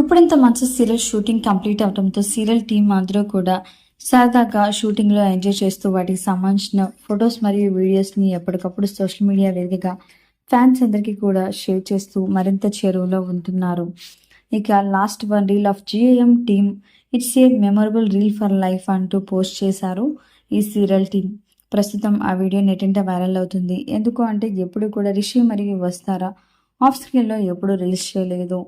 గుప్పుడంత మంచి serial shooting complete అవడంతో serial team అందరూ కూడా సరదాగా షూటింగ్లో ఎంజాయ్ చేస్తూ వాటికి సంబంధించిన ఫొటోస్ మరియు వీడియోస్ని ఎప్పటికప్పుడు సోషల్ మీడియా వేదికగా ఫ్యాన్స్ అందరికీ కూడా షేర్ చేస్తూ మరింత చేరువలో ఉంటున్నారు. ఇక last one reel of G A M team it's a memorable reel for life అంటూ పోస్ట్ చేశారు ఈ సీరియల్ టీం. ప్రస్తుతం ఆ వీడియో నెట్టింట వైరల్ అవుతుంది. ఎందుకు అంటే ఎప్పుడు కూడా రిషి మరియు వస్తారా ఆఫ్ స్క్రీన్లో ఎప్పుడు రీల్స్ చేయలేదు.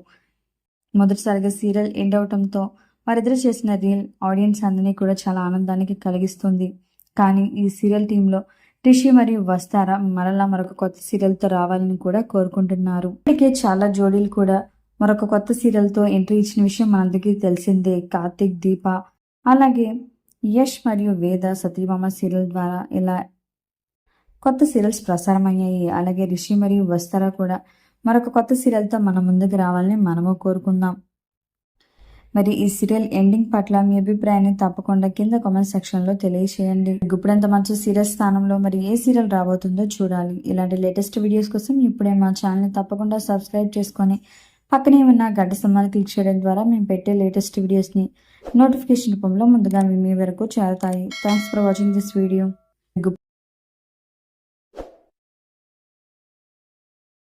మొదటిసారిగా సీరియల్ ఎండ్ అవటంతో వారిద్దరు చేసిన రీల్ ఆడియన్స్ అందరినీ కూడా చాలా ఆనందానికి కలిగిస్తుంది. కానీ ఈ సీరియల్ టీంలో రిషి మరియు వస్తారా మరలా మరొక కొత్త సీరియల్తో రావాలని కూడా కోరుకుంటున్నారు. ఇప్పటికే చాలా జోడీలు కూడా మరొక కొత్త సీరియల్తో ఎంట్రీ ఇచ్చిన విషయం మనందరికీ తెలిసిందే. కార్తిక్, దీప, అలాగే యష్ మరియు వేద సత్యభామ సీరియల్ ద్వారా ఇలా కొత్త సీరియల్స్ ప్రసారమయ్యాయి. అలాగే రిషి మరియు వస్తారా కూడా మరొక కొత్త సీరియల్తో మన ముందుకు రావాలని మనము కోరుకుందాం. మరి ఈ సీరియల్ ఎండింగ్ పట్ల మీ అభిప్రాయాన్ని తప్పకుండా కింద కామెంట్ సెక్షన్లో తెలియచేయండి. ఇప్పుడంత మంచి సీరియల్ స్థానంలో మరి ఏ సీరియల్ రాబోతుందో చూడాలి. ఇలాంటి లేటెస్ట్ వీడియోస్ కోసం ఇప్పుడే మా ఛానల్ని తప్పకుండా సబ్స్క్రైబ్ చేసుకొని పక్కనే ఉన్న గంట సింబల్ని క్లిక్ చేయడం ద్వారా మేము పెట్టే లేటెస్ట్ వీడియోస్ని నోటిఫికేషన్ రూపంలో ముందుగా మీ వరకు చేరుతాయి. Thanks for watching this video.